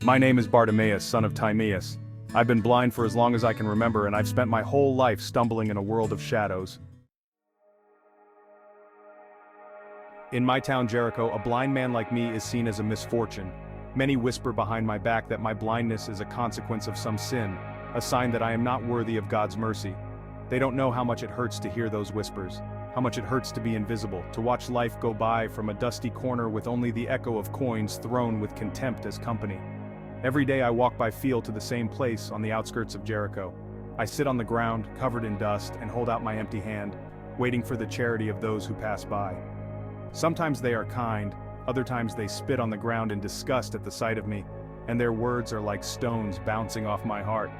My name is Bartimaeus, son of Timaeus. I've been blind for as long as I can remember, and I've spent my whole life stumbling in a world of shadows. In my town Jericho, a blind man like me is seen as a misfortune. Many whisper behind my back that my blindness is a consequence of some sin, a sign that I am not worthy of God's mercy. They don't know how much it hurts to hear those whispers, how much it hurts to be invisible, to watch life go by from a dusty corner with only the echo of coins thrown with contempt as company. Every day I walk by field to the same place on the outskirts of Jericho. I sit on the ground, covered in dust, and hold out my empty hand, waiting for the charity of those who pass by. Sometimes they are kind, other times they spit on the ground in disgust at the sight of me, and their words are like stones bouncing off my heart.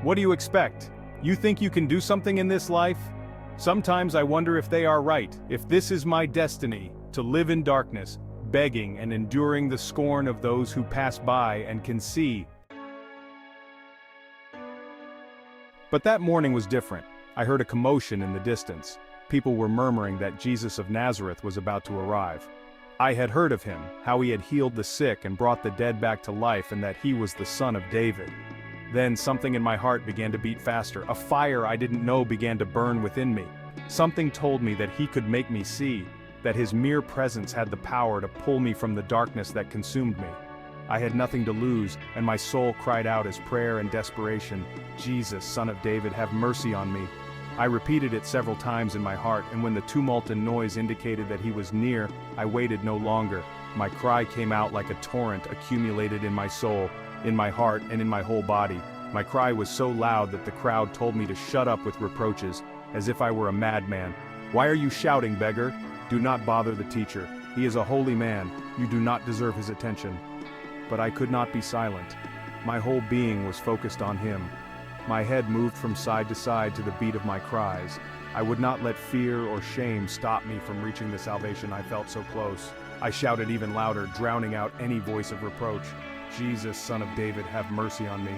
What do you expect? You think you can do something in this life? Sometimes I wonder if they are right, if this is my destiny, to live in darkness, begging and enduring the scorn of those who pass by and can see. But that morning was different. I heard a commotion in the distance. People were murmuring that Jesus of Nazareth was about to arrive. I had heard of him, how he had healed the sick and brought the dead back to life, and that he was the son of David. Then something in my heart began to beat faster. A fire I didn't know began to burn within me. Something told me that he could make me see, that his mere presence had the power to pull me from the darkness that consumed me. I had nothing to lose, and my soul cried out as prayer and desperation, "Jesus, Son of David, have mercy on me." I repeated it several times in my heart, and when the tumult and noise indicated that he was near, I waited no longer. My cry came out like a torrent accumulated in my soul, in my heart, and in my whole body. My cry was so loud that the crowd told me to shut up with reproaches, as if I were a madman. "Why are you shouting, beggar? Do not bother the teacher. He is a holy man. You do not deserve his attention." But I could not be silent. My whole being was focused on him. My head moved from side to side to the beat of my cries. I would not let fear or shame stop me from reaching the salvation I felt so close. I shouted even louder, drowning out any voice of reproach. "Jesus, Son of David, have mercy on me."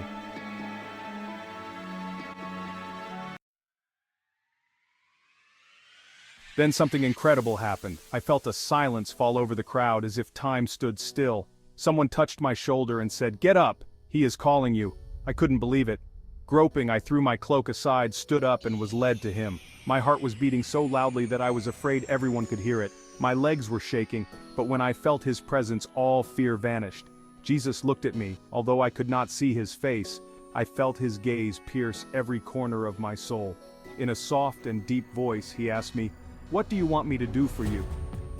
Then something incredible happened. I felt a silence fall over the crowd as if time stood still. Someone touched my shoulder and said, "Get up! He is calling you." I couldn't believe it. Groping, I threw my cloak aside, stood up, and was led to him. My heart was beating so loudly that I was afraid everyone could hear it. My legs were shaking, but when I felt his presence, all fear vanished. Jesus looked at me. Although I could not see his face, I felt his gaze pierce every corner of my soul. In a soft and deep voice, he asked me, "What do you want me to do for you?"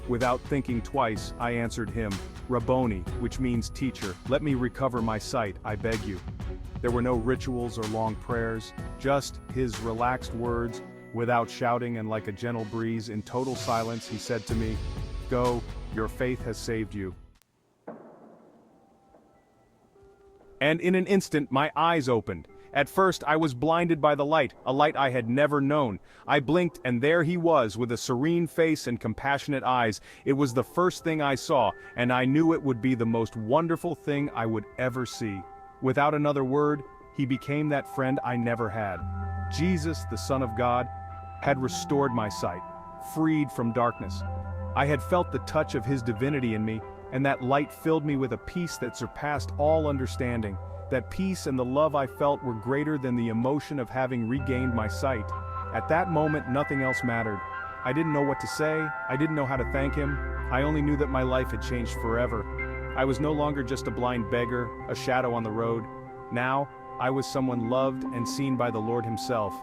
Without thinking twice, I answered him, "Rabboni," which means teacher. "Let me recover my sight, I beg you." There were no rituals or long prayers, just his relaxed words. Without shouting and like a gentle breeze, in total silence, he said to me, "Go, your faith has saved you." And in an instant, my eyes opened. At first, I was blinded by the light, a light I had never known. I blinked, and there he was, with a serene face and compassionate eyes. It was the first thing I saw, and I knew it would be the most wonderful thing I would ever see. Without another word, he became that friend I never had. Jesus, the Son of God, had restored my sight, freed from darkness. I had felt the touch of his divinity in me, and that light filled me with a peace that surpassed all understanding. That peace and the love I felt were greater than the emotion of having regained my sight. At that moment, nothing else mattered. I didn't know what to say, I didn't know how to thank him. I only knew that my life had changed forever. I was no longer just a blind beggar, a shadow on the road. Now, I was someone loved and seen by the Lord himself.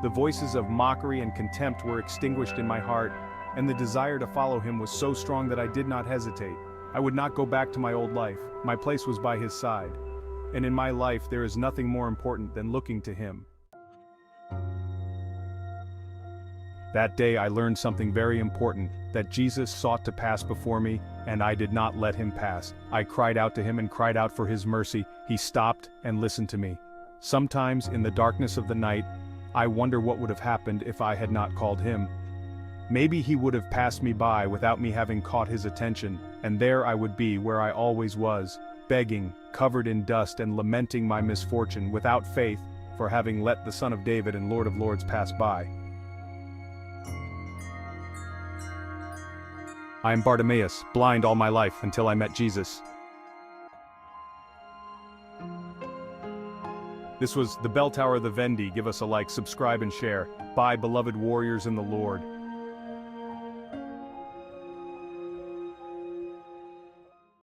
The voices of mockery and contempt were extinguished in my heart, and the desire to follow him was so strong that I did not hesitate. I would not go back to my old life. My place was by his side. And in my life, there is nothing more important than looking to him. That day I learned something very important, that Jesus sought to pass before me, and I did not let him pass. I cried out to him and cried out for his mercy. He stopped and listened to me. Sometimes, in the darkness of the night, I wonder what would have happened if I had not called him. Maybe he would have passed me by without me having caught his attention, and there I would be where I always was, begging, covered in dust and lamenting my misfortune, without faith, for having let the Son of David and Lord of Lords pass by. I am Bartimaeus, blind all my life until I met Jesus. This was the Bell Tower of the Vendi. Give us a like, subscribe and share. Bye, beloved warriors in the Lord.